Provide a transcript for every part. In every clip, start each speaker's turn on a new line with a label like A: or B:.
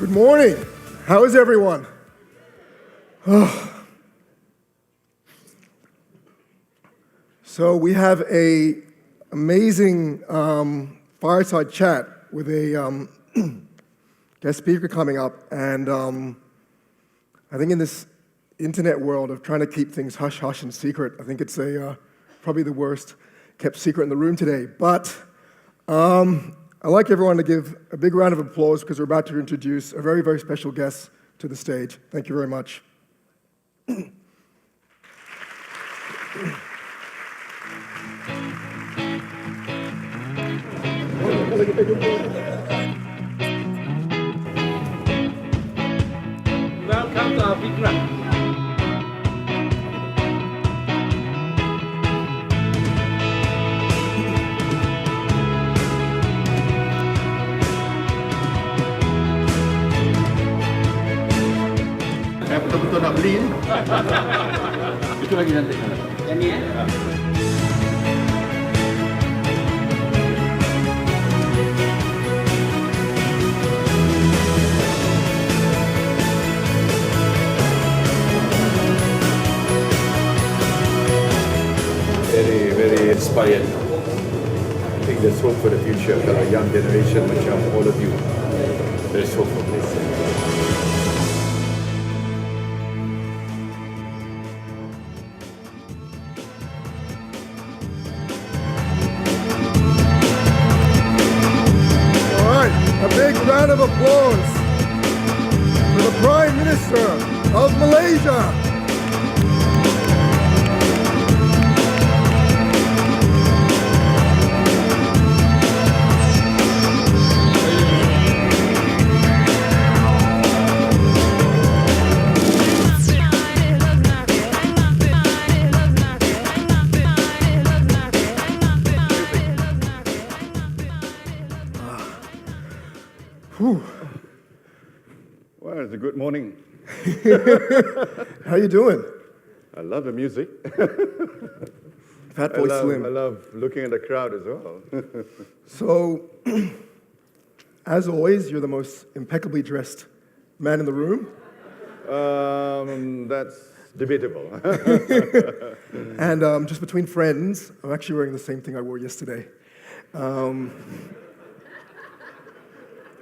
A: Good morning. How is everyone? So we have a amazing fireside chat with a guest speaker coming up, and I think in this internet world of trying to keep things hush-hush and secret, I think it's probably the worst kept secret in the room today. But I'd like everyone to give a big round of applause because we're about to introduce a very, very special guest to the stage. Thank you very much.
B: Welcome to our big run.
C: Saya betul-betul nak beli ni. Itu lagi cantik.
B: Yang ni
C: Very, very inspired. I think there's hope for the future. Kalau young generation macam all of you, there's hope for this.
A: A big round of applause for the Prime Minister of Malaysia.
C: Well, it's a good morning.
A: How you doing?
C: I love the music.
A: Fat Boy Slim.
C: I love looking at the crowd as well.
A: So, as always, you're the most impeccably dressed man in the room.
C: That's debatable.
A: And just between friends, I'm actually wearing the same thing I wore yesterday.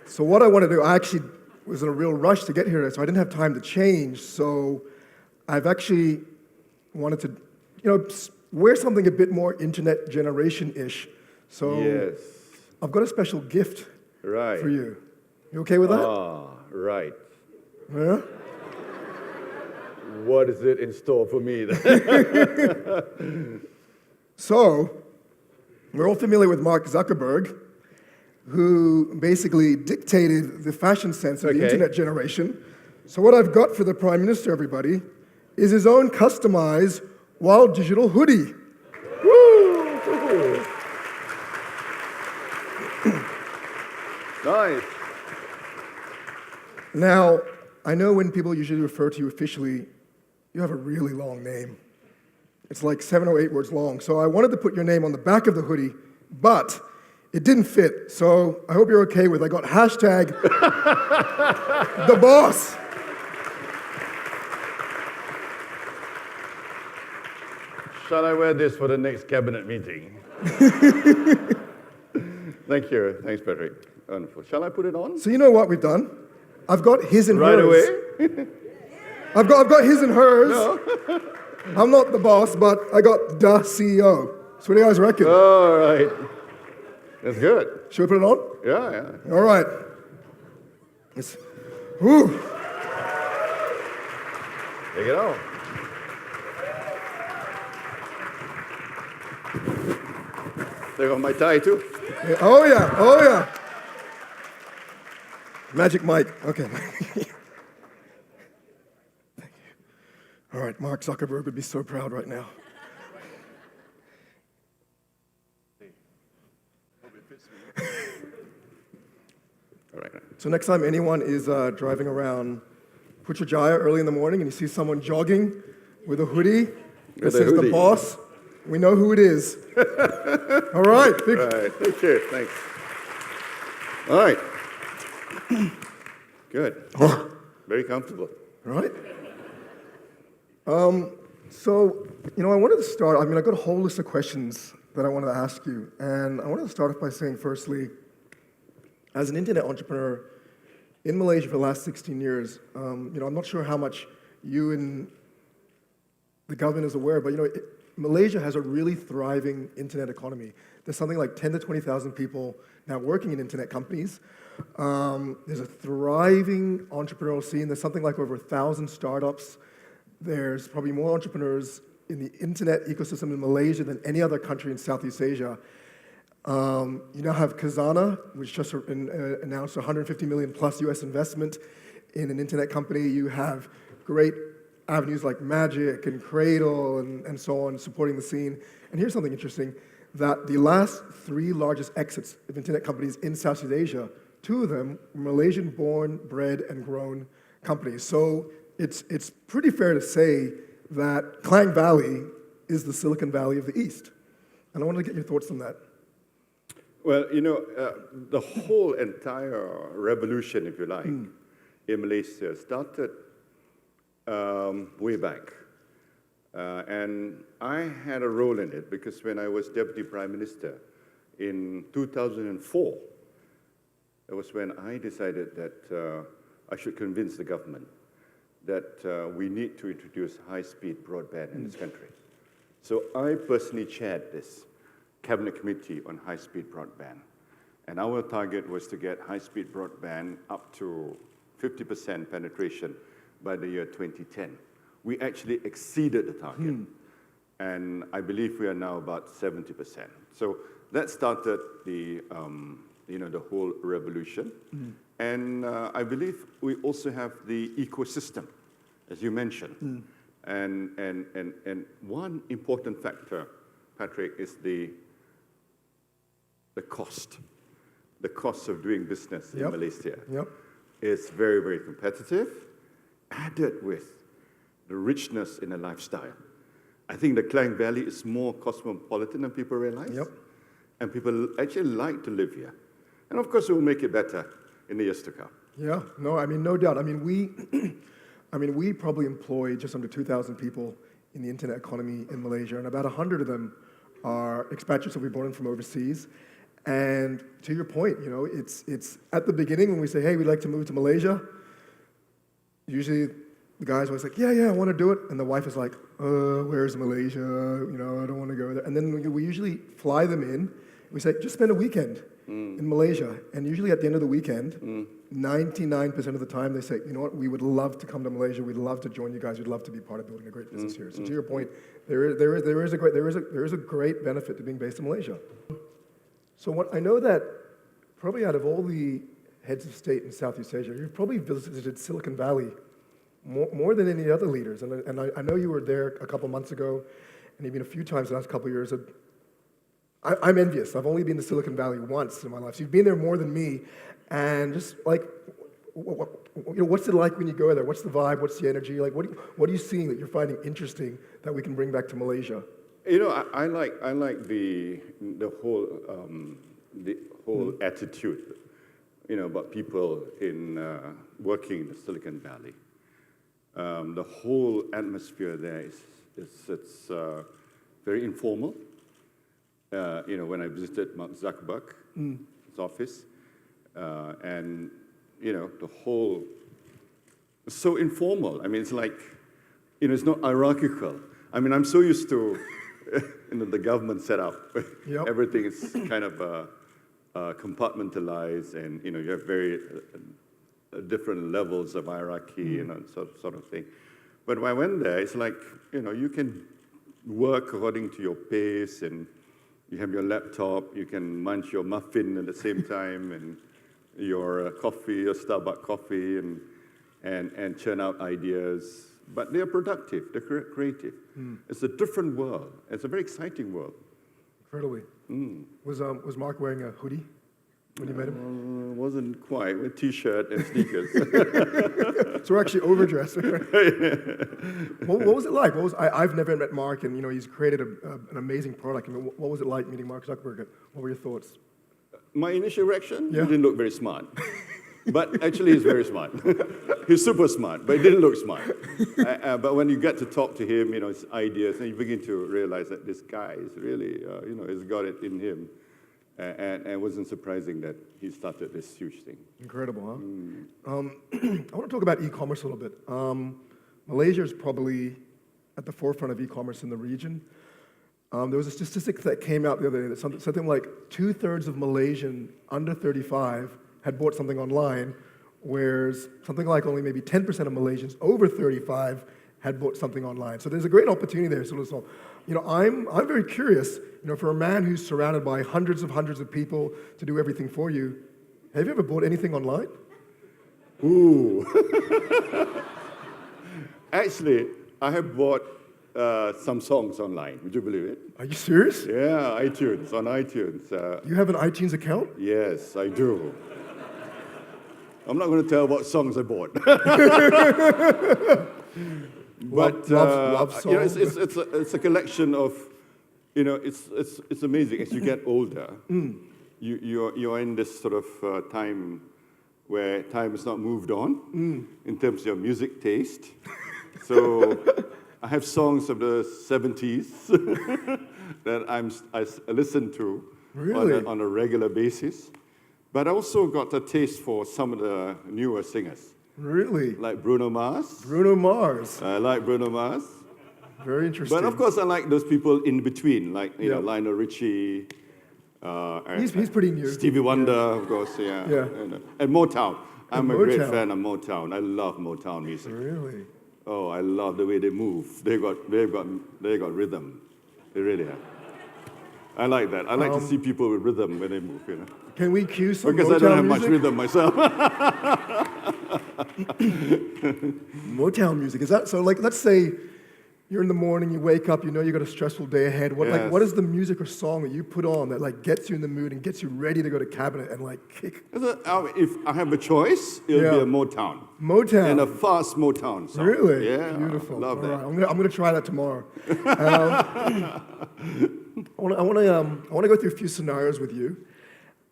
A: So what I want to do, I actually was in a real rush to get here, so I didn't have time to change. So I've actually wanted to, wear something a bit more internet generation-ish. So
C: Yes.
A: I've got a special gift
C: Right.
A: for you. You okay with that?
C: Ah, right.
A: Yeah?
C: What is it in store for me then?
A: So, we're all familiar with Mark Zuckerberg, who basically dictated the fashion sense of the
C: Okay.
A: internet generation. So what I've got for the Prime Minister, everybody, is his own customized wild digital hoodie.
C: Woo! Nice.
A: Now, I know when people usually refer to you officially, you have a really long name. It's like 7 or 8 words long. So I wanted to put your name on the back of the hoodie, but it didn't fit. So I hope you're okay with it. I got hashtag the boss.
C: Shall I wear this for the next cabinet meeting? Thank you. Thanks, Patrick. Wonderful. Shall I put it on?
A: So you know what we've done? I've got his and
C: Right
A: hers.
C: away?
A: I've got his and hers.
C: No.
A: I'm not the boss, but I got the CEO. So what do you guys reckon?
C: All right. That's good.
A: Should we put it on?
C: Yeah, yeah.
A: All right. Whew.
C: Take it off. Take off my tie too.
A: Yeah, oh yeah, oh yeah. Magic Mike. Okay. Thank you. All right, Mark Zuckerberg would be so proud right now.
C: All right.
A: So next time anyone is driving around Putrajaya early in the morning and you see someone jogging with a hoodie that
C: With a
A: says the
C: hoodie.
A: boss, we know who it is. All right. Big,
C: Right. Cheers. Thanks. All right. Good. Very comfortable.
A: Right? So, I wanted to start, I got a whole list of questions that I wanted to ask you. And I wanted to start off by saying, firstly, as an internet entrepreneur in Malaysia for the last 16 years, I'm not sure how much you and the government is aware, but, Malaysia has a really thriving internet economy. There's something like 10 to 20,000 people now working in internet companies. There's a thriving entrepreneurial scene. There's something like over 1,000 startups. There's probably more entrepreneurs in the internet ecosystem in Malaysia than any other country in Southeast Asia. You now have Khazanah, which just announced 150 million plus US investment in an internet company. You have great avenues like Magic and Cradle and so on supporting the scene. And here's something interesting, that the last 3 largest exits of internet companies in Southeast Asia, 2 of them were Malaysian-born, bred, and grown companies. So it's pretty fair to say that Klang Valley is the Silicon Valley of the East. And I wanted to get your thoughts on that.
C: Well, the whole entire revolution, if you like, in Malaysia started way back. And I had a role in it because when I was Deputy Prime Minister in 2004, it was when I decided that I should convince the government that we need to introduce high-speed broadband in this country. So I personally chaired this Cabinet Committee on high-speed broadband. And our target was to get high-speed broadband up to 50% penetration by the year 2010. We actually exceeded the target. And I believe we are now about 70%. So that started the whole revolution. And I believe we also have the ecosystem, as you mentioned. And one important factor, Patrick, is the cost. The cost of doing business in Malaysia is very, very competitive, added with the richness in the lifestyle. I think the Klang Valley is more cosmopolitan than people realize. And people actually like to live here. And of course, it will make it better in the years to come.
A: Yeah, no, no doubt. We probably employ just under 2,000 people in the internet economy in Malaysia, and about 100 of them are expatriates that we brought in from overseas. And to your point, it's at the beginning when we say, hey, we'd like to move to Malaysia, usually the guy's always like, yeah, I want to do it. And the wife is like, where's Malaysia? I don't want to go there. And then we usually fly them in. We say, just spend a weekend in Malaysia. And usually at the end of the weekend, 99% of the time they say, you know what, we would love to come to Malaysia. We'd love to join you guys. We'd love to be part of building a great business here. So to your point, there is a great benefit to being based in Malaysia. So what I know that probably out of all the heads of state in Southeast Asia, you've probably visited Silicon Valley more than any other leaders. And I know you were there a couple months ago, and even a few times the last couple of years. I'm envious. I've only been to Silicon Valley once in my life. So you've been there more than me. And just like, what's it like when you go there? What's the vibe? What's the energy? Like, what are you seeing that you're finding interesting that we can bring back to Malaysia?
C: I like the whole attitude, about people in working in the Silicon Valley. The whole atmosphere there it's very informal. When I visited Mark Zuckerberg's office, and the whole, it's so informal. It's like, it's not hierarchical. I'm so used to, the government setup. Everything is kind of compartmentalized, and you have very different levels of hierarchy, sort of thing. But when I went there, it's like, you can work according to your pace, and you have your laptop, you can munch your muffin at the same time, and your coffee, your Starbucks coffee, and churn out ideas. But they're productive, they're creative. It's a different world. It's a very exciting world.
A: Incredibly. Was Mark wearing a hoodie when you met him?
C: Wasn't quite, with T-shirt and sneakers.
A: So we're actually overdressed. What was it like? I've never met Mark, and he's created an amazing product. What was it like meeting Mark Zuckerberg? What were your thoughts?
C: My initial reaction?
A: Yeah.
C: He didn't look very smart. But actually, he's very smart. He's super smart, but he didn't look smart. But when you get to talk to him, his ideas, and you begin to realize that this guy is really, has got it in him. And it wasn't surprising that he started this huge thing.
A: Incredible, huh? I want to talk about e-commerce a little bit. Malaysia is probably at the forefront of e-commerce in the region. There was a statistic that came out the other day that something like 2/3 of Malaysian under 35 had bought something online, whereas something like only maybe 10% of Malaysians over 35 had bought something online. So there's a great opportunity there. So I'm very curious, for a man who's surrounded by hundreds of people to do everything for you, have you ever bought anything online?
C: Ooh. Actually, I have bought some songs online. Would you believe it?
A: Are you serious?
C: Yeah, on iTunes.
A: You have an iTunes account?
C: Yes, I do. I'm not going to tell what songs I bought. But
A: love songs.
C: it's a collection of, it's amazing. As you get older, you're in this sort of time where time has not moved on in terms of your music taste. So I have songs of the 70s that I listen to
A: Really?
C: on a regular basis. But I also got a taste for some of the newer singers.
A: Really?
C: Like Bruno Mars.
A: Bruno Mars.
C: I like Bruno Mars.
A: Very interesting.
C: But of course, I like those people in between, like
A: Yeah.
C: Lionel Richie.
A: He's pretty new.
C: Stevie Wonder, of course, yeah.
A: Yeah.
C: And Motown. I'm a great
A: Motown.
C: fan of Motown. I love Motown music.
A: Really?
C: Oh, I love the way they move. They got rhythm. They really have. I like that. I like to see people with rhythm when they move.
A: Can we cue some
C: Because
A: Motown
C: I don't have
A: music?
C: much rhythm myself.
A: Motown music. Is that so? Like, let's say you're in the morning, you wake up, you know you got a stressful day ahead.
C: Yes.
A: What is the music or song that you put on that gets you in the mood and gets you ready to go to cabinet and kick?
C: If I have a choice, it'll be a Motown.
A: Motown.
C: And a fast Motown song.
A: Really?
C: Yeah.
A: Beautiful.
C: Love that.
A: All right. I'm gonna try that tomorrow. I want to go through a few scenarios with you,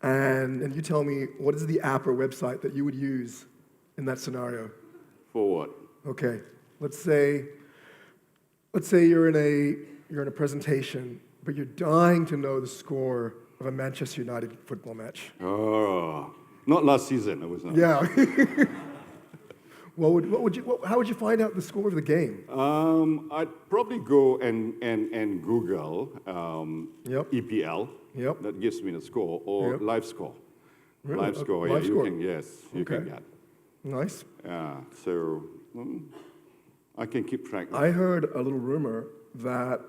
A: and you tell me what is the app or website that you would use in that scenario.
C: For what?
A: Okay. Let's say you're in a presentation, but you're dying to know the score of a Manchester United football match.
C: Oh, not last season. It was not.
A: Yeah. How would you find out the score of the game?
C: I'd probably go and Google
A: Yep.
C: EPL.
A: Yep.
C: That gives me the score, or
A: Yep.
C: live score.
A: Really?
C: Live score.
A: Live
C: Yeah,
A: score.
C: you can
A: Okay.
C: get.
A: Nice.
C: Yeah. So I can keep track.
A: I heard a little rumor that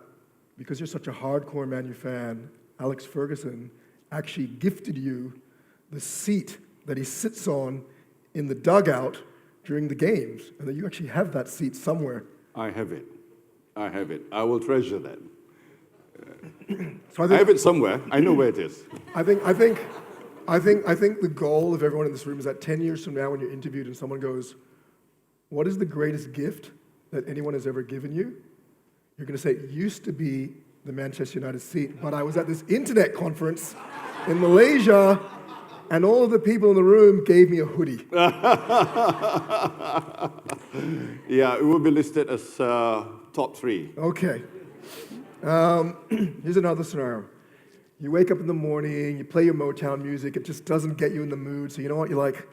A: because you're such a hardcore Man U fan, Alex Ferguson actually gifted you the seat that he sits on in the dugout during the games, and that you actually have that seat somewhere.
C: I have it. I will treasure that.
A: So
C: I have it somewhere. I know where it is.
A: I think the goal of everyone in this room is that 10 years from now, when you're interviewed and someone goes, "What is the greatest gift that anyone has ever given you?" You're going to say, "It used to be the Manchester United seat, but I was at this internet conference in Malaysia, and all of the people in the room gave me a hoodie."
C: Yeah, it will be listed as top 3.
A: Okay. Here's another scenario. You wake up in the morning, you play your Motown music, it just doesn't get you in the mood, so you know what, you're like,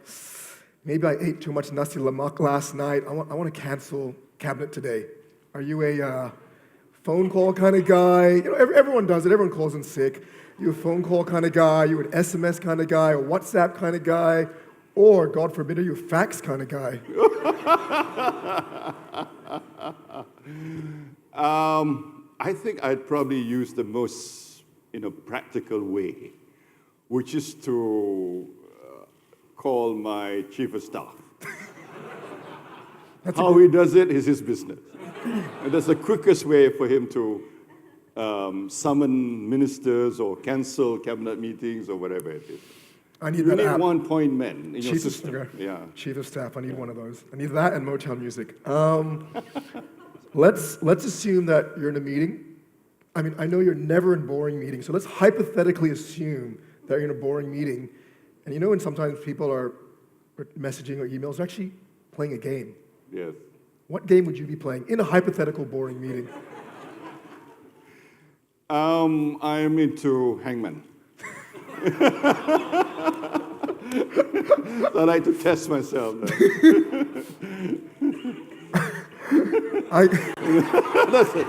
A: maybe I ate too much nasi lemak last night, I want to cancel cabinet today. Are you a phone call kind of guy? Everyone does it, everyone calls in sick. You a phone call kind of guy, you an SMS kind of guy, a WhatsApp kind of guy, or, God forbid, are you a fax kind of guy?
C: I think I'd probably use the most practical way, which is to call my chief of staff. How he does it is his business. And that's the quickest way for him to summon ministers or cancel cabinet meetings or whatever it is.
A: I need
C: You
A: that
C: need
A: app.
C: one-point man in your
A: Chief
C: system.
A: of,
C: Yeah.
A: Chief of staff, I need one of those. I need that and Motown music. Let's assume that you're in a meeting. I mean, I know you're never in boring meetings, so let's hypothetically assume that you're in a boring meeting. And when sometimes people are or messaging or emails, you're actually playing a game.
C: Yes.
A: What game would you be playing in a hypothetical boring meeting?
C: I'm into Hangman. I like to test myself. That's it.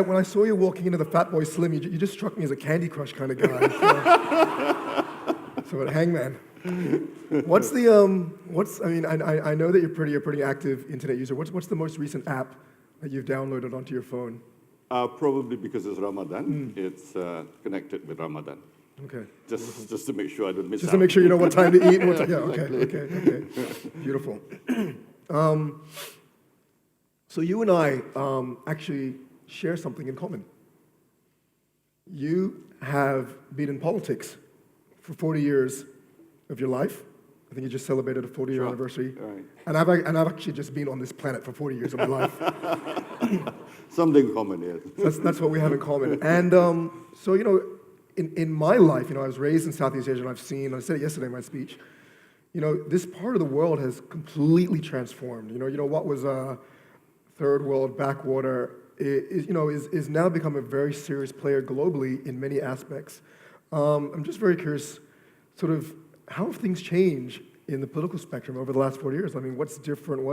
A: When I saw you walking into the Fat Boy Slim, you just struck me as a Candy Crush kind of guy. So Hangman. What's the I mean, I know that you're pretty active internet user. What's the most recent app that you've downloaded onto your phone?
C: Probably because it's Ramadan. It's connected with Ramadan.
A: Okay.
C: Just to make sure I don't miss out.
A: Just to make sure you know what time to eat and what time. Yeah.
C: Exactly.
A: Okay. Beautiful. So you and I actually share something in common. You have been in politics for 40 years of your life. I think you just celebrated a 40-year anniversary.
C: Right.
A: And I've actually just been on this planet for 40 years of my life.
C: Something common, yes.
A: That's what we have in common. And so, in my life, I was raised in Southeast Asia, and I said it yesterday in my speech, this part of the world has completely transformed. What was a third world backwater is now become a very serious player globally in many aspects. I'm just very curious, sort of, how have things changed in the political spectrum over the last 40 years? I mean, what's different?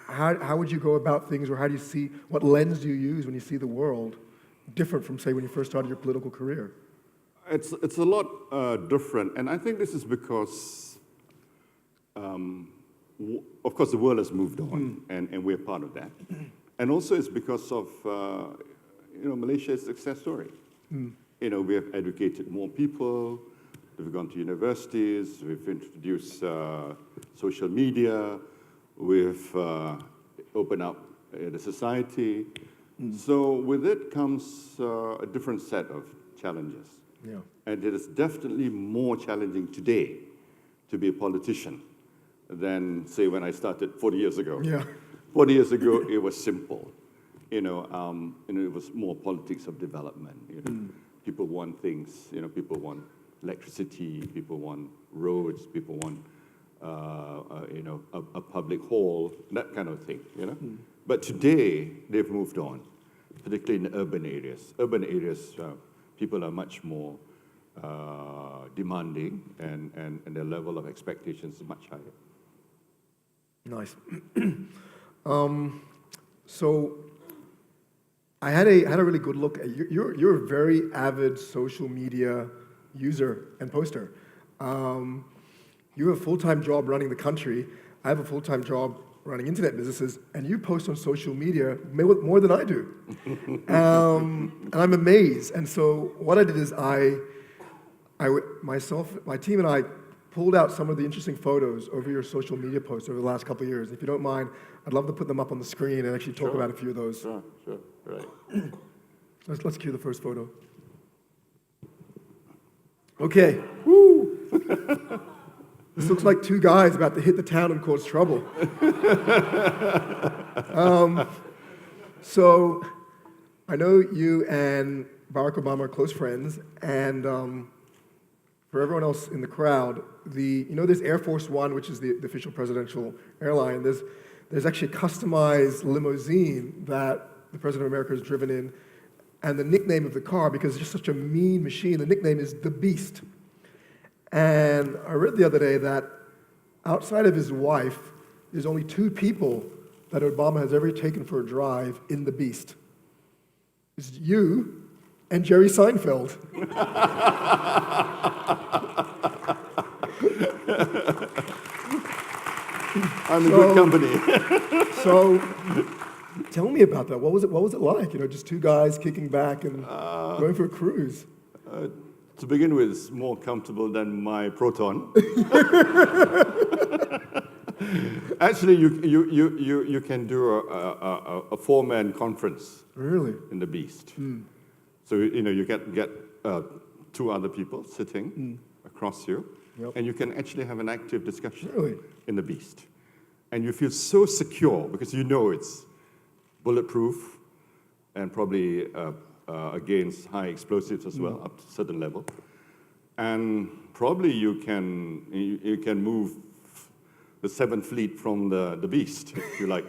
A: How would you go about things, or how do you see, what lens do you use when you see the world different from, say, when you first started your political career?
C: It's a lot different, and I think this is because, of course, the world has moved on, and we're part of that. And also it's because of, Malaysia's success story. We have educated more people, we've gone to universities, we've introduced social media, we've opened up the society. So with it comes a different set of challenges.
A: Yeah.
C: And it is definitely more challenging today to be a politician than, say, when I started 40 years ago.
A: Yeah.
C: 40 years ago, it was simple. It was more politics of development. People want things. People want electricity. People want roads. People want, a public hall. That kind of thing. But today they've moved on, particularly in urban areas. Urban areas, people are much more demanding, and their level of expectations is much higher.
A: Nice. So I had a really good look at you. You're a very avid social media user and poster. You have a full-time job running the country. I have a full-time job running internet businesses, and you post on social media more than I do. And I'm amazed. And so what I did is my team and I pulled out some of the interesting photos over your social media posts over the last couple of years. If you don't mind, I'd love to put them up on the screen and actually talk about a few of those.
C: Sure, right.
A: Let's cue the first photo. Okay. Woo! This looks like two guys about to hit the town and cause trouble. So I know you and Barack Obama are close friends, and for everyone else in the crowd, there's Air Force One, which is the official presidential airline. There's actually a customized limousine that the President of America has driven in, and the nickname of the car, because it's just such a mean machine, the nickname is the Beast. And I read the other day that outside of his wife, there's only two people that Obama has ever taken for a drive in the Beast. It's you and Jerry Seinfeld.
C: I'm in good company.
A: So tell me about that. What was it like? Just two guys kicking back and going for a cruise.
C: To begin with, it's more comfortable than my Proton. Actually, you can do a four-man conference.
A: Really?
C: In the Beast. So you get two other people sitting across you, and you can actually have an active discussion in the Beast. And you feel so secure because it's bulletproof and probably against high explosives as well, up to a certain level. And probably you can move the Seventh Fleet from the beast, if you like.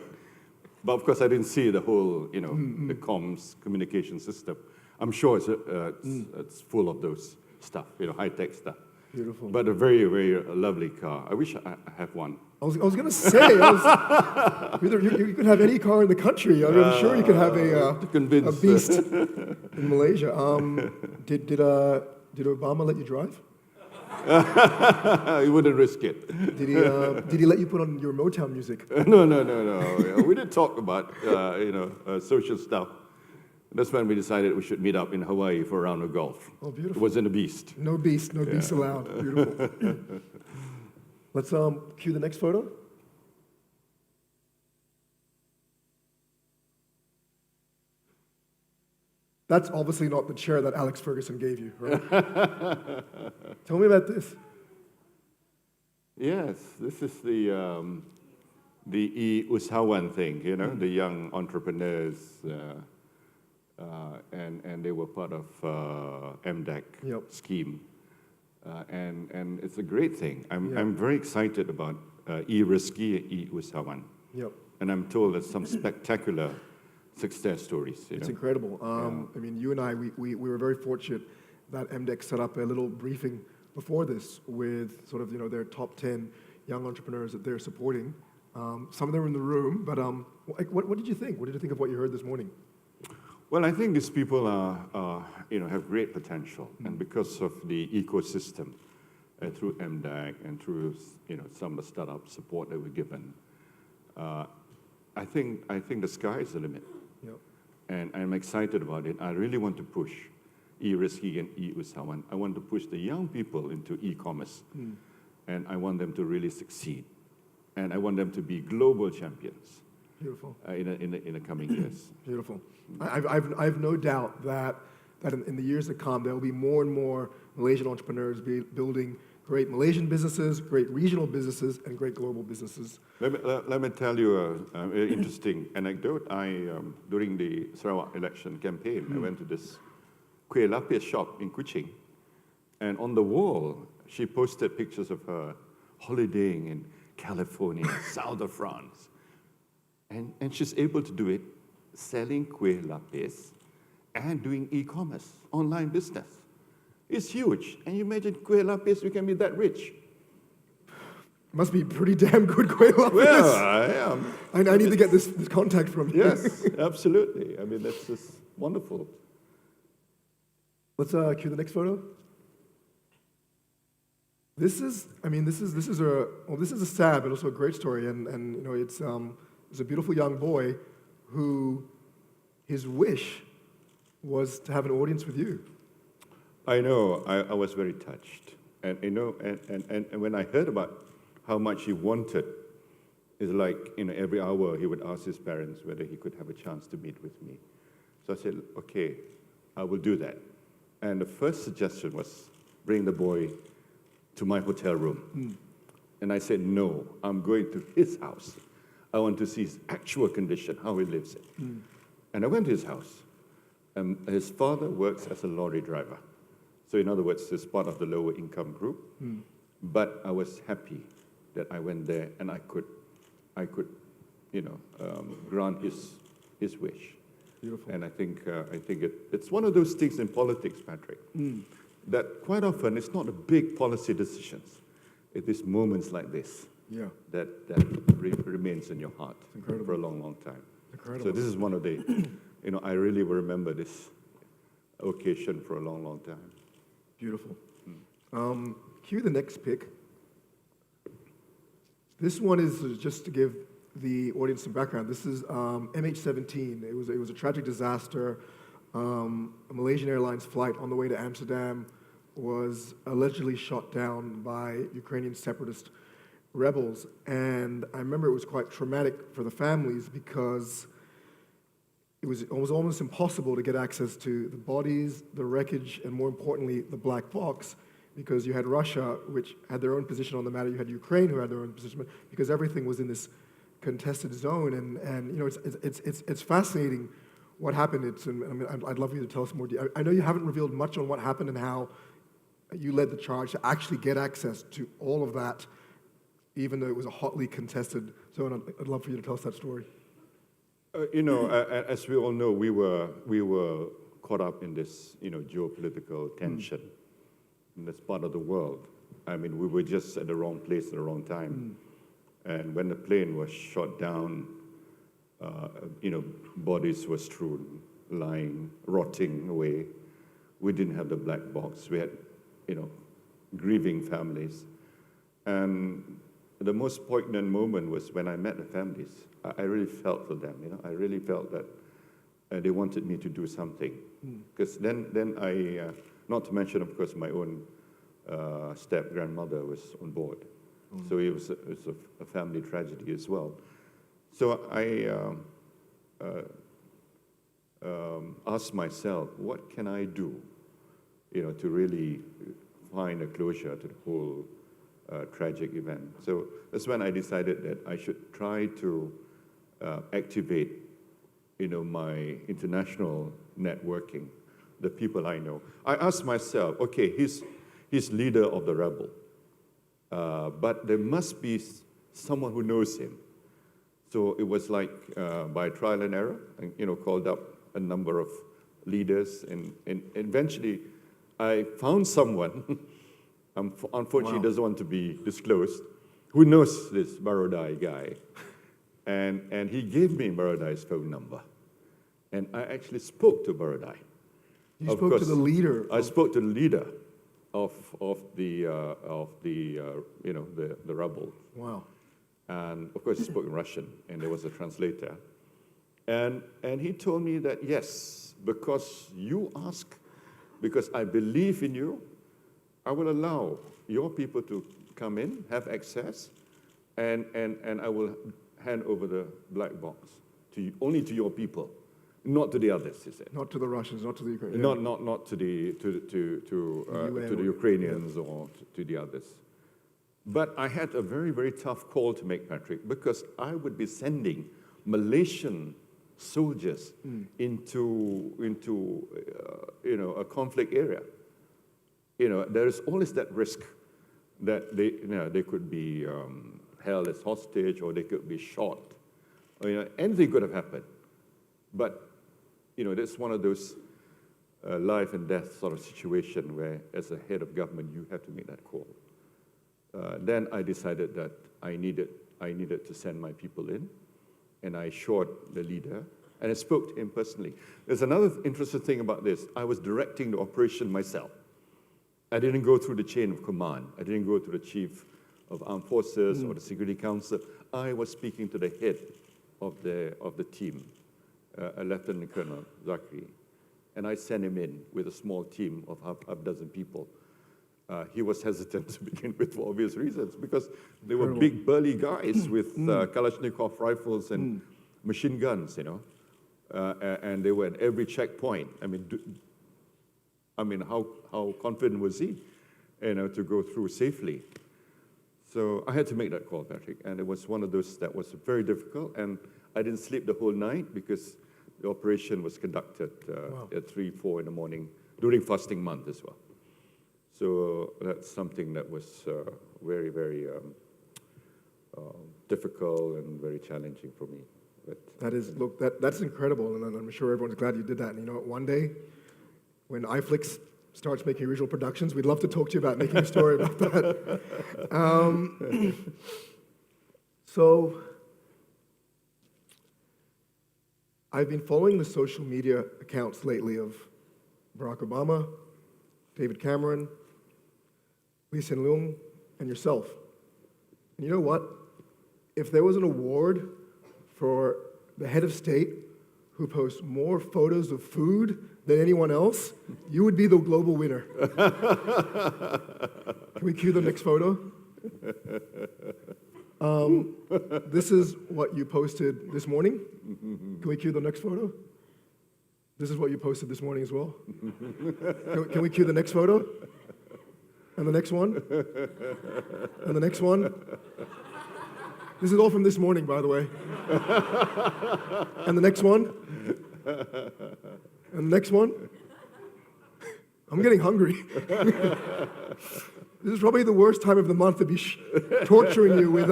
C: But of course, I didn't see the whole, the comms communication system. I'm sure it's full of those stuff, high-tech stuff.
A: Beautiful.
C: But a very, very lovely car. I wish I have one.
A: I was going to say, you could have any car in the country. I'm sure you could have a beast in Malaysia. Did Obama let you drive?
C: He wouldn't risk it.
A: Did he let you put on your Motown music?
C: No. We did talk about social stuff. That's when we decided we should meet up in Hawaii for a round of golf.
A: Oh, beautiful.
C: It wasn't a beast.
A: No beast allowed. Beautiful. Let's cue the next photo. That's obviously not the chair that Alex Ferguson gave you, right? Tell me about this.
C: Yes, this is the Usahawan thing, the young entrepreneurs, and they were part of MDEC scheme, and it's a great thing. I'm very excited about e-Rizki and e-Usahawan, and I'm told there's some spectacular success stories.
A: It's incredible. I mean, you and I, we were very fortunate that MDEC set up a little briefing before this with sort of, their top 10 young entrepreneurs that they're supporting. Some of them are in the room, but what did you think? What did you think of what you heard this morning?
C: Well, I think these people have great potential, and because of the ecosystem through MDEC and through some of the startup support that we're given, I think the sky is the limit. And I'm excited about it. I really want to push e-Rizki and e-Usahawan. I want to push the young people into e-commerce, and I want them to really succeed, and I want them to be global champions.
A: Beautiful.
C: In the coming years.
A: Beautiful. I've no doubt that in the years to come, there will be more and more Malaysian entrepreneurs building great Malaysian businesses, great regional businesses, and great global businesses.
C: Let me tell you an interesting anecdote. During the Sarawak election campaign, I went to this kueh lapis shop in Kuching, and on the wall, she posted pictures of her holidaying in California, south of France. And she's able to do it selling kueh lapis and doing e-commerce, online business. It's huge. And you imagine kueh lapis, we can be that rich.
A: Must be pretty damn good kueh lapis.
C: Well, I am.
A: I need to get this contact from you.
C: Yes, absolutely. I mean, that's just wonderful.
A: Let's cue the next photo. This is a sad but also a great story, and it's a beautiful young boy who his wish was to have an audience with you.
C: I know. I was very touched, and and when I heard about how much he wanted, it's like every hour he would ask his parents whether he could have a chance to meet with me. So I said, okay, I will do that. And the first suggestion was bring the boy to my hotel room. And I said, no, I'm going to his house. I want to see his actual condition, how he lives it. And I went to his house. His father works as a lorry driver. So in other words, he's part of the lower income group. But I was happy that I went there and I could grant his wish.
A: Beautiful.
C: And I think it's one of those things in politics, Patrick, that quite often it's not the big policy decisions. It is moments like this that remains in your heart for a long, long time.
A: Incredible.
C: So this is one of the, I really will remember this occasion for a long, long time.
A: Beautiful. Cue the next pic. This one is just to give the audience some background. This is MH17. It was a tragic disaster. A Malaysian Airlines flight on the way to Amsterdam was allegedly shot down by Ukrainian separatist rebels. And I remember it was quite traumatic for the families because it was almost impossible to get access to the bodies, the wreckage, and more importantly, the black box, because you had Russia, which had their own position on the matter, you had Ukraine, who had their own position, because everything was in this contested zone. And it's fascinating what happened. I'd love for you to tell us more. I know you haven't revealed much on what happened and how you led the charge to actually get access to all of that, even though it was a hotly contested zone. I'd love for you to tell us that story.
C: As we all know, we were caught up in this, geopolitical tension in this part of the world. I mean, we were just at the wrong place at the wrong time. And when the plane was shot down, bodies were strewn, lying, rotting away. We didn't have the black box. We had, grieving families. And the most poignant moment was when I met the families. I really felt for them, I really felt that they wanted me to do something. Because then I, not to mention, of course, my own step-grandmother was on board. So it was a family tragedy as well. So I asked myself, what can I do, to really find a closure to the whole tragic event. So that's when I decided that I should try to activate, my international networking, the people I know. I asked myself, okay, he's leader of the rebel, but there must be someone who knows him. So it was like by trial and error, called up a number of leaders, and eventually I found someone, unfortunately doesn't want to be disclosed, who knows this Barodai guy. And he gave me Barodai's phone number. And I actually spoke to Barodai.
A: You spoke to the leader?
C: I spoke to the leader of the rebel.
A: Wow.
C: And of course, he spoke in Russian, and there was a translator. And he told me that, yes, because you ask, because I believe in you, I will allow your people to come in, have access, and I will hand over the black box to you, only to your people, not to the others, he said.
A: Not to the Russians, not to the Ukrainians.
C: Not to the Ukrainians or to the others. But I had a very, very tough call to make, Patrick, because I would be sending Malaysian soldiers into a conflict area. There is always that risk that they could be held as hostage, or they could be shot. Anything could have happened. But that's one of those life and death sort of situation where, as a head of government, you have to make that call. Then I decided that I needed to send my people in, and I assured the leader, and I spoke to him personally. There's another interesting thing about this. I was directing the operation myself. I didn't go through the chain of command. I didn't go to the chief of armed forces or the Security Council. I was speaking to the head of the team, a Lieutenant Colonel Zakri, and I sent him in with a small team of half a dozen people. He was hesitant to begin with for obvious reasons, because they were big, burly guys with Kalashnikov rifles and machine guns, and they were at every checkpoint. I mean, how confident was he, to go through safely? So I had to make that call, Patrick, and it was one of those that was very difficult, and I didn't sleep the whole night because the operation was conducted at 3, 4 in the morning during fasting month as well. So that's something that was very, very difficult and very challenging for me. But
A: that's incredible, and I'm sure everyone's glad you did that. And one day, when iFlix starts making original productions, we'd love to talk to you about making a story about that. So I've been following the social media accounts lately of Barack Obama, David Cameron, Lee Hsien Loong, and yourself. And you know what? If there was an award for the head of state who posts more photos of food than anyone else, you would be the global winner. Can we cue the next photo? This is what you posted this morning. Can we cue the next photo? This is what you posted this morning as well. Can we cue the next photo? And the next one? And the next one? This is all from this morning, by the way. And the next one? And next one. I'm getting hungry. This is probably the worst time of the month to be torturing you with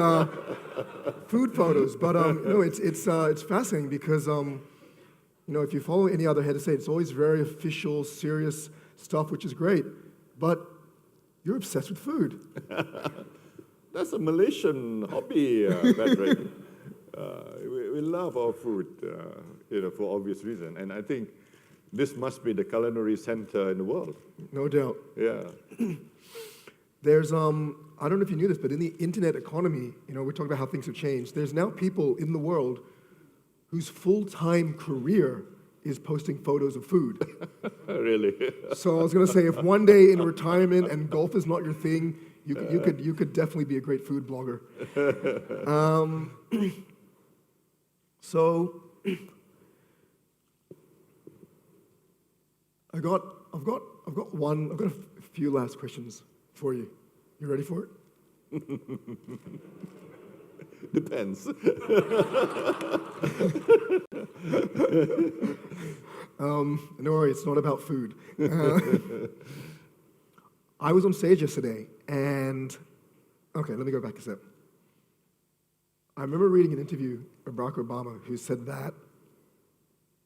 A: food photos. But it's fascinating because if you follow any other head of state, it's always very official, serious stuff, which is great. But you're obsessed with food.
D: That's a Malaysian hobby, Patrick. We love our food, for obvious reason. And I think this must be the culinary center in the world.
A: No doubt.
D: Yeah.
A: There's, I don't know if you knew this, but in the internet economy, we're talking about how things have changed. There's now people in the world whose full-time career is posting photos of food.
D: Really?
A: So I was going to say, if one day in retirement and golf is not your thing, you could definitely be a great food blogger. So I've got a few last questions for you. You ready for it?
D: Depends.
A: No worry, it's not about food. I was on stage yesterday, and okay, let me go back a step. I remember reading an interview of Barack Obama who said that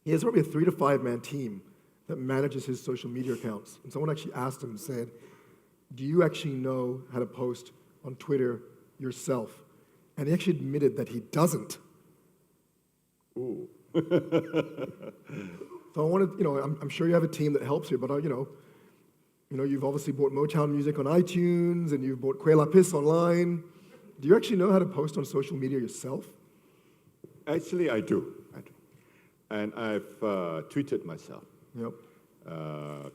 A: he has probably a 3 to 5 man team that manages his social media accounts. And someone actually asked him and said, do you actually know how to post on Twitter yourself? And he actually admitted that he doesn't.
D: Ooh.
A: So I wanted, I'm sure you have a team that helps you, but you've obviously bought Motown music on iTunes and you've bought Que Lapis online. Do you actually know how to post on social media yourself?
D: Actually, I do. And I've tweeted myself.
A: Yep.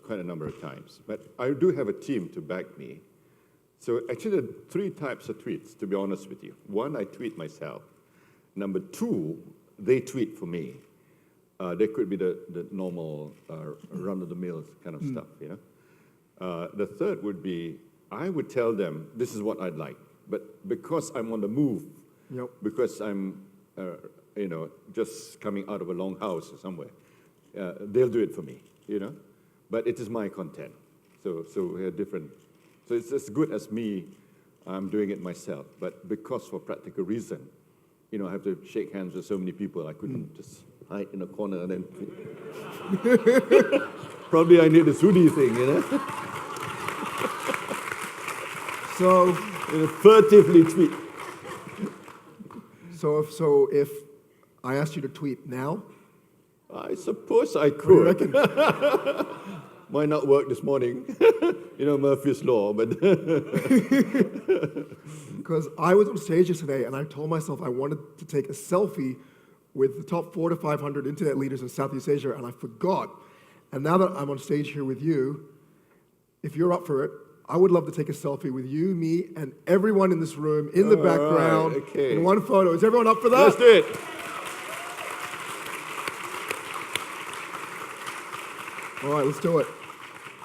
D: Quite a number of times. But I do have a team to back me. So actually, there are 3 types of tweets, to be honest with you. 1, I tweet myself. Number 2, they tweet for me. They could be the normal run-of-the-mill kind of stuff, The third would be, I would tell them, this is what I'd like. But because I'm on the move,
A: Yep.
D: because I'm, just coming out of a long house or somewhere, they'll do it for me, But it is my content. So we're different. So it's as good as me, I'm doing it myself. But because for practical reason, I have to shake hands with so many people, I couldn't just hide in a corner and then probably I need a Sudi thing,
A: So,
D: furtively tweet.
A: so if I asked you to tweet now,
D: I suppose I
A: what do you
D: could.
A: reckon?
D: Might not work this morning. Murphy's Law, but
A: Because I was on stage yesterday and I told myself I wanted to take a selfie with the top 400 to 500 internet leaders in Southeast Asia, and I forgot. And now that I'm on stage here with you, if you're up for it, I would love to take a selfie with you, me, and everyone in this room in the background
D: okay.
A: in one photo. Is everyone up for that?
D: let's do it.
A: All right, let's do it.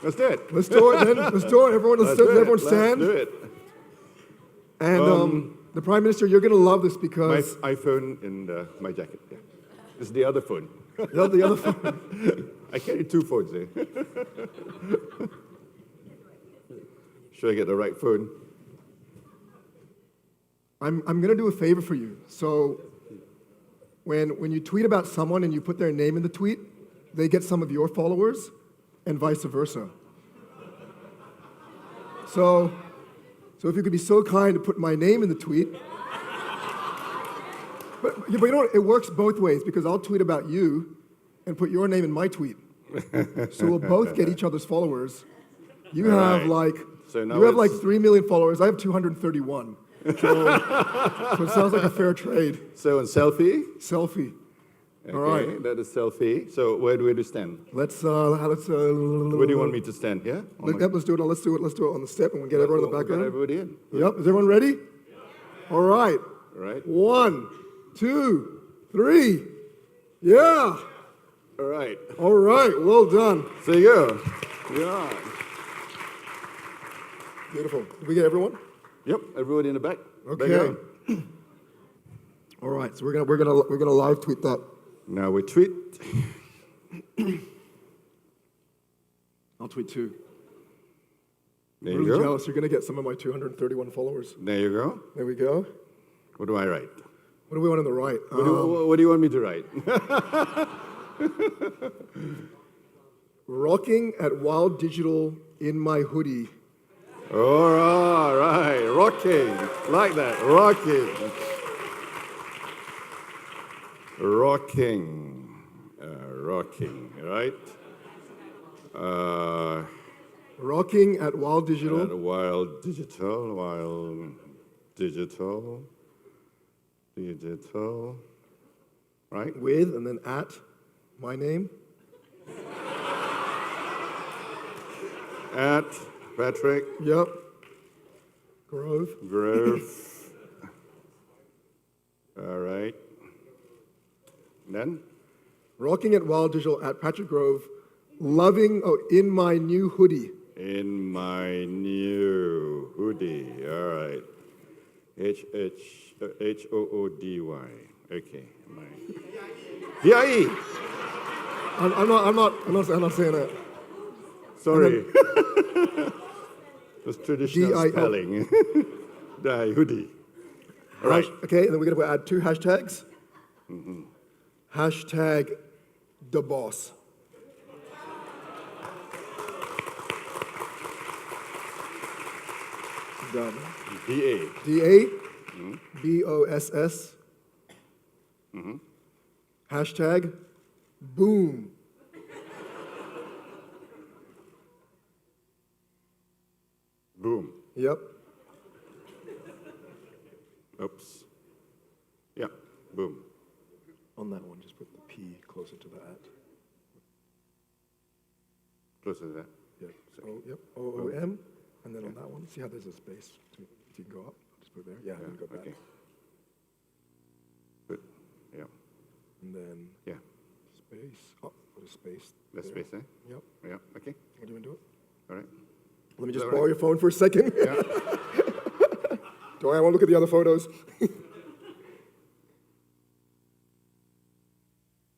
D: Let's do it.
A: Let's do it then. Let's do it. Everyone, everyone stand.
D: Let's do it.
A: And the Prime Minister, you're going to love this
D: My
A: because
D: iPhone in my jacket. Yeah. This is the other phone.
A: the other phone.
D: I carry 2 phones, Should I get the right phone?
A: I'm going to do a favor for you. So when you tweet about someone and you put their name in the tweet, they get some of your followers and vice versa. So if you could be so kind to put my name in the tweet. But you know what? It works both ways because I'll tweet about you and put your name in my tweet. So we'll both get each other's followers. You have
D: right. So now
A: you have like
D: it's-
A: 3 million followers. I have 231. So it sounds like a fair trade.
D: So, a selfie?
A: Selfie.
D: Okay,
A: All right.
D: that is selfie. So, where do we stand?
A: Let's
D: Where do you want me to stand? Here?
A: Let's do it. Let's do it on the step, and we'll get everyone in the
D: We'll get
A: background.
D: everybody in.
A: Yep. Is everyone ready? All right.
D: All right.
A: 1, 2, 3. Yeah.
D: All right.
A: All right. Well done.
D: So you go. Yeah.
A: Beautiful. Did we get everyone?
D: Yep. Everybody in the back.
A: Okay.
D: Background.
A: All right. So we're gonna live tweet that.
D: Now we tweet.
A: I'll tweet too.
C: There
A: I'm
C: you
A: really
C: go.
A: jealous. You're going to get some of my 231 followers.
C: There you go.
A: There we go.
C: What do I write?
A: What do we want on the right?
C: What do you want me to write?
A: Rocking at Wild Digital in my hoodie.
C: All right, rocking, like that, rocking. Rocking, right?
A: Rocking at Wild Digital.
C: Wild digital, right?
A: With, and then at, my name.
C: At Patrick
A: Yep. Grove.
C: All right. Then?
A: Rocking at Wild Digital at Patrick Grove. Loving, in my new hoodie.
C: In my new hoodie. All right. Hoody. Okay. DIE.
A: I'm not saying that.
C: Sorry. That's traditional
A: DIO.
C: spelling. Hoodie. All right.
A: Okay, and then we're going to add 2 hashtags. Hashtag the boss. Done.
C: DA.
A: DA, BOSS. Hashtag boom.
C: Boom.
A: Yep.
C: Oops. Yeah. Boom.
A: On that one, just put the P closer to the at.
C: Closer to that.
A: Yep. Yep. OOM. And then on that one, see how there's a space? If you can go up, just put it there. Yeah, and then go back.
C: Okay. Good. Yeah.
A: And then
C: Yeah.
A: space. Oh, put a space.
C: That's
A: there.
C: space, eh?
A: Yep.
C: Yeah. Okay.
A: What do you want to do it?
C: All right.
A: Let me just
C: All
A: borrow
C: right.
A: your phone for a second.
C: Yeah.
A: Don't I want to look at the other photos?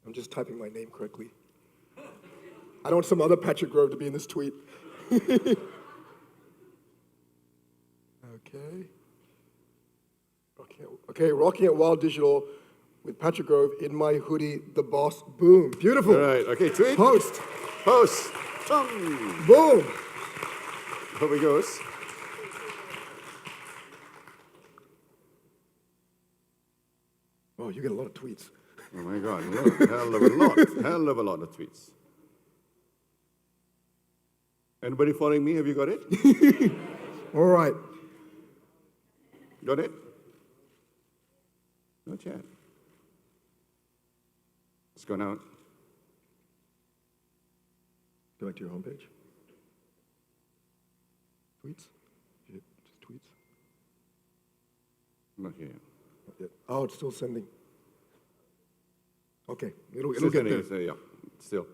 A: I'm just typing my name correctly. I don't want some other Patrick Grove to be in this tweet. Okay, rocking at Wild Digital with Patrick Grove in my hoodie, the boss. Boom. Beautiful.
C: All right. Okay. Tweet.
A: Post.
C: Post. Chung.
A: Boom.
C: Here we goes.
A: Oh, you get a lot of tweets.
C: Oh my God. Hell of a lot. Hell of a lot of tweets. Anybody following me? Have you got it?
A: All right.
C: Got it? Not yet. It's gone out.
A: Go back to your homepage. Tweets? Just tweets?
C: Not here.
A: Not yet. Oh, it's still sending. Okay, it'll
C: Still
A: get
C: sending,
A: there.
C: so yeah, still.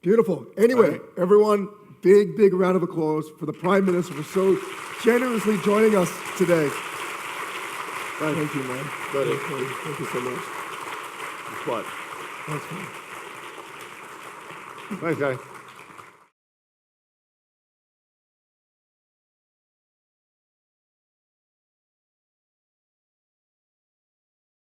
A: Beautiful. Anyway,
C: All right.
A: everyone, big round of applause for the Prime Minister for so generously joining us today. Thank you, man.
C: Got it.
A: Thank you so much.
C: What?
A: That's fine.
C: Thanks, guys.